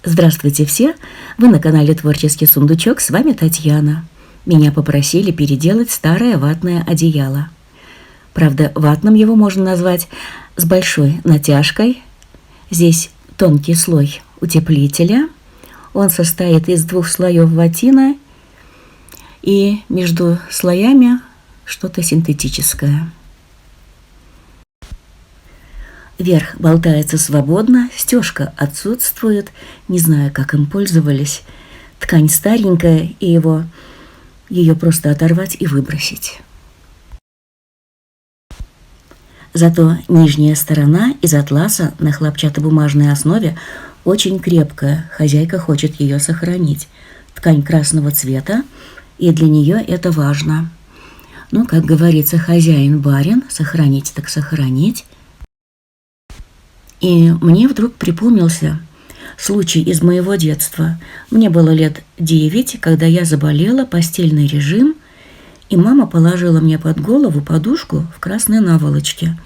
Здравствуйте все! Вы на канале Творческий сундучок, с вами Татьяна. Меня попросили переделать старое ватное одеяло. Правда, ватным его можно назвать с большой натяжкой. Здесь тонкий слой утеплителя. Он состоит из 2 слоев ватина, и между слоями что-то синтетическое. Верх болтается свободно, стежка отсутствует, не знаю, как им пользовались. Ткань старенькая, и ее просто оторвать и выбросить. Зато нижняя сторона из атласа на хлопчатобумажной основе очень крепкая, хозяйка хочет ее сохранить. Ткань красного цвета, и для нее это важно. Но, как говорится, хозяин-барин, сохранить так сохранить. И мне вдруг припомнился случай из моего детства. Мне было лет 9, когда я заболела, постельный режим, и мама положила мне под голову подушку в красной наволочке.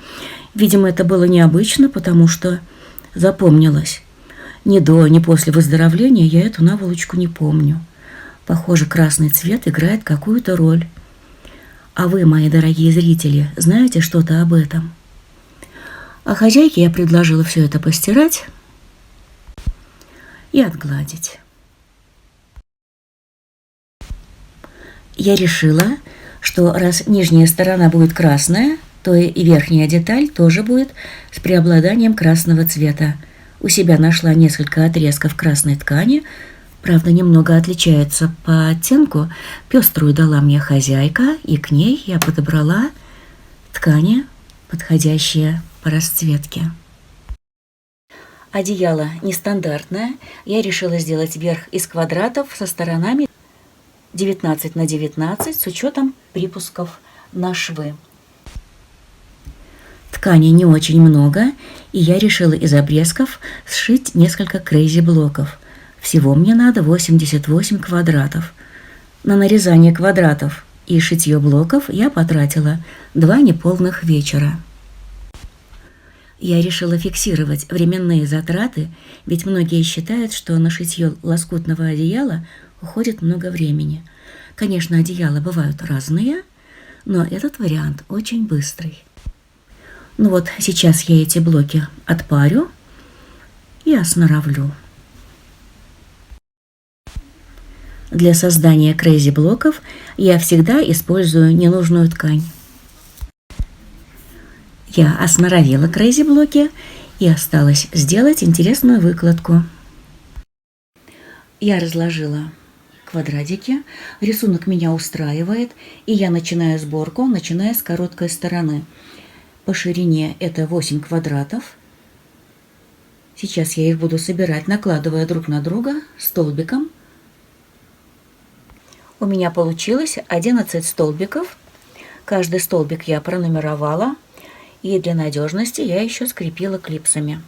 Видимо, это было необычно, потому что запомнилось. Ни до, ни после выздоровления я эту наволочку не помню. Похоже, красный цвет играет какую-то роль. А вы, мои дорогие зрители, знаете что-то об этом? А хозяйке я предложила все это постирать и отгладить. Я решила, что раз нижняя сторона будет красная, то и верхняя деталь тоже будет с преобладанием красного цвета. У себя нашла несколько отрезков красной ткани, правда, немного отличается по оттенку. Пеструю дала мне хозяйка, и к ней я подобрала ткани, подходящие по расцветке. Одеяло нестандартное. Я решила сделать верх из квадратов со сторонами 19 на 19 с учетом припусков на швы. Ткани не очень много, и я решила из обрезков сшить несколько крейзи-блоков. Всего мне надо 88 квадратов. На нарезание квадратов и шитье блоков я потратила 2 неполных вечера. Я решила фиксировать временные затраты, ведь многие считают, что на шитье лоскутного одеяла уходит много времени. Конечно, одеяла бывают разные, но этот вариант очень быстрый. Ну вот, сейчас я эти блоки отпарю и осноровлю. Для создания крейзи-блоков я всегда использую ненужную ткань. Я осноровила крейзи-блоки, и осталось сделать интересную выкладку. Я разложила квадратики, рисунок меня устраивает, и я начинаю сборку, начиная с короткой стороны. По ширине это 8 квадратов. Сейчас я их буду собирать, накладывая друг на друга столбиком. У меня получилось 11 столбиков. Каждый столбик я пронумеровала, и для надежности я еще скрепила клипсами.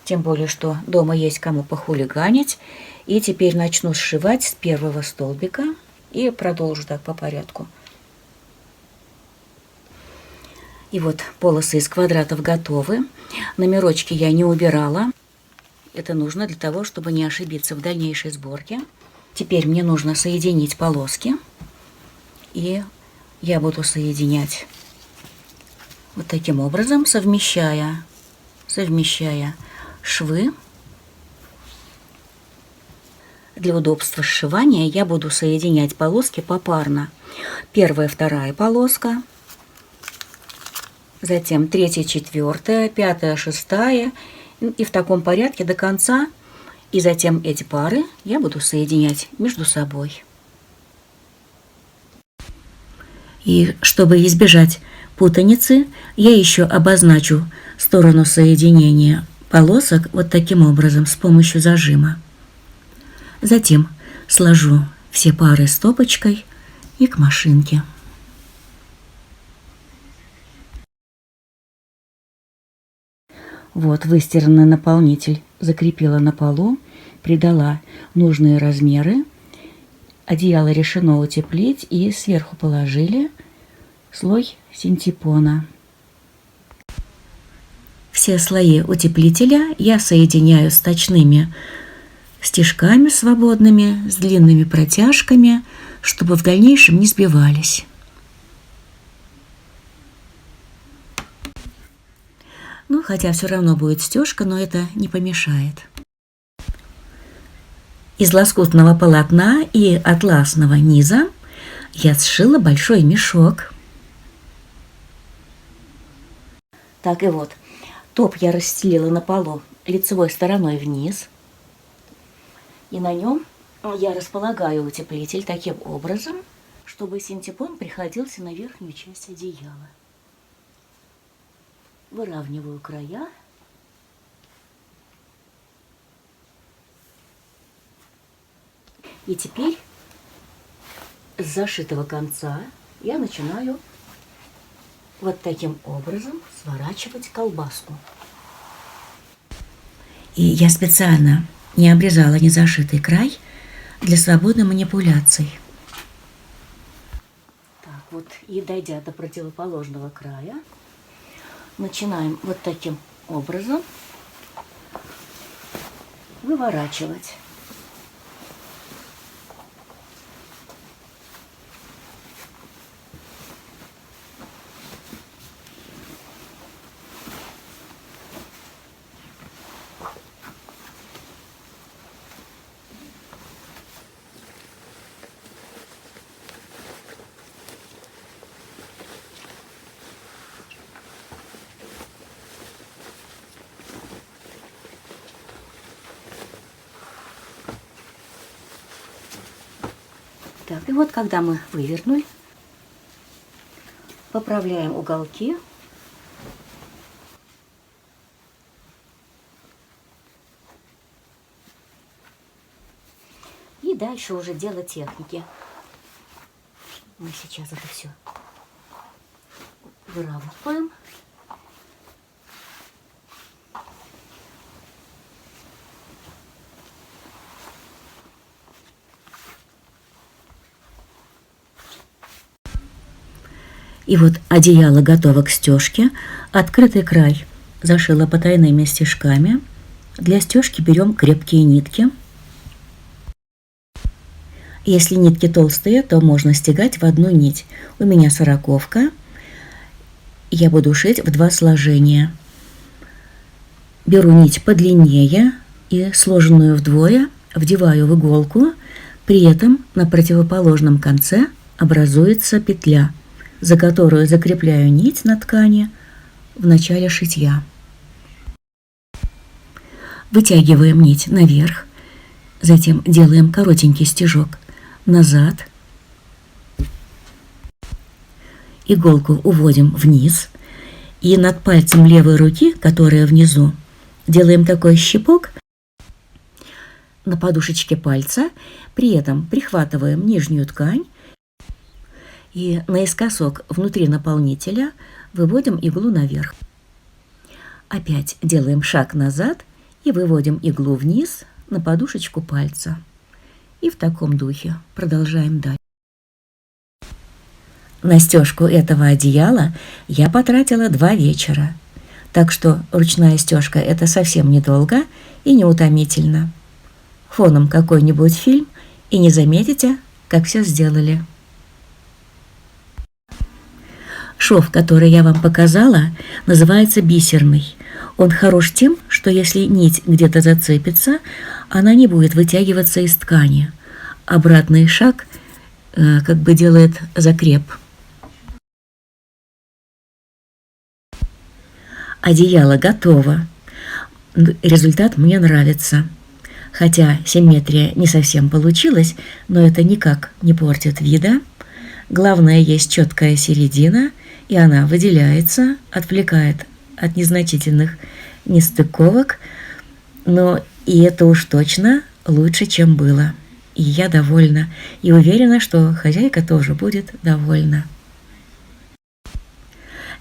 Тем более, что дома есть кому похулиганить. И теперь начну сшивать с первого столбика и продолжу так по порядку. И вот полосы из квадратов готовы. Номерочки я не убирала. Это нужно для того, чтобы не ошибиться в дальнейшей сборке. Теперь мне нужно соединить полоски. И я буду соединять вот таким образом, совмещая швы. Для удобства сшивания я буду соединять полоски попарно. Первая, вторая полоска, затем третья, четвертая, пятая, шестая, и в таком порядке до конца. И затем эти пары я буду соединять между собой. И чтобы избежать путаницы, я еще обозначу сторону соединения полосок вот таким образом с помощью зажима. Затем сложу все пары стопочкой и к машинке. Вот выстиранный наполнитель закрепила на полу, придала нужные размеры. Одеяло решено утеплить, и сверху положили слой синтепона. Все слои утеплителя я соединяю с точными стежками свободными, с длинными протяжками, чтобы в дальнейшем не сбивались. Ну, хотя все равно будет стежка, но это не помешает. Из лоскутного полотна и атласного низа я сшила большой мешок. Так и вот, топ я расстелила на полу лицевой стороной вниз. И на нем я располагаю утеплитель таким образом, чтобы синтепон приходился на верхнюю часть одеяла. Выравниваю края. И теперь с зашитого конца я начинаю вот таким образом сворачивать колбаску. И я специально не обрезала незашитый край для свободной манипуляции. Так вот, и дойдя до противоположного края, начинаем вот таким образом выворачивать. Так, и вот когда мы вывернули, поправляем уголки. И дальше уже дело техники. Мы сейчас это все выравниваем. И вот одеяло готово к стежке. Открытый край зашила потайными стежками. Для стежки берем крепкие нитки. Если нитки толстые, то можно стягать в одну нить. У меня 40-ка. Я буду шить в 2 сложения. Беру нить подлиннее и сложенную вдвое вдеваю в иголку. При этом на противоположном конце образуется петля, за которую закрепляю нить на ткани в начале шитья. Вытягиваем нить наверх, затем делаем коротенький стежок назад, иголку уводим вниз и над пальцем левой руки, которая внизу, делаем такой щипок на подушечке пальца, при этом прихватываем нижнюю ткань и наискосок внутри наполнителя выводим иглу наверх. Опять делаем шаг назад и выводим иглу вниз на подушечку пальца. И в таком духе продолжаем дальше. На стежку этого одеяла я потратила 2 вечера. Так что ручная стежка – это совсем недолго и неутомительно. Фоном какой-нибудь фильм и не заметите, как все сделали. Шов, который я вам показала, называется бисерный. Он хорош тем, что если нить где-то зацепится, она не будет вытягиваться из ткани. Обратный шаг как бы делает закреп. Одеяло готово. Результат мне нравится. Хотя симметрия не совсем получилась, но это никак не портит вида. Главное, есть четкая середина, и она выделяется, отвлекает от незначительных нестыковок, но и это уж точно лучше, чем было. И я довольна, и уверена, что хозяйка тоже будет довольна.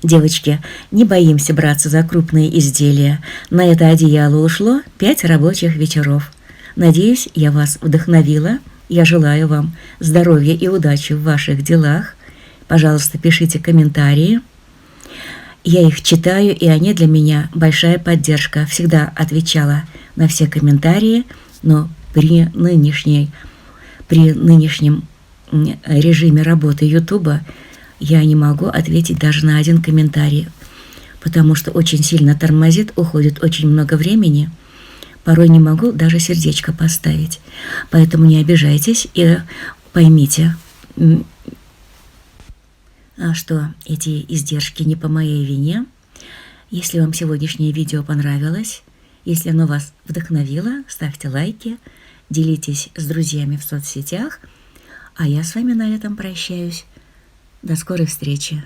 Девочки, не боимся браться за крупные изделия. На это одеяло ушло 5 рабочих вечеров. Надеюсь, я вас вдохновила. Я желаю вам здоровья и удачи в ваших делах. Пожалуйста, пишите комментарии. Я их читаю, и они для меня большая поддержка. Всегда отвечала на все комментарии, но при нынешнем режиме работы Ютуба я не могу ответить даже на один комментарий, потому что очень сильно тормозит, уходит очень много времени. Порой не могу даже сердечко поставить. Поэтому не обижайтесь и поймите, что эти издержки не по моей вине. Если вам сегодняшнее видео понравилось, если оно вас вдохновило, ставьте лайки, делитесь с друзьями в соцсетях, а я с вами на этом прощаюсь. До скорой встречи.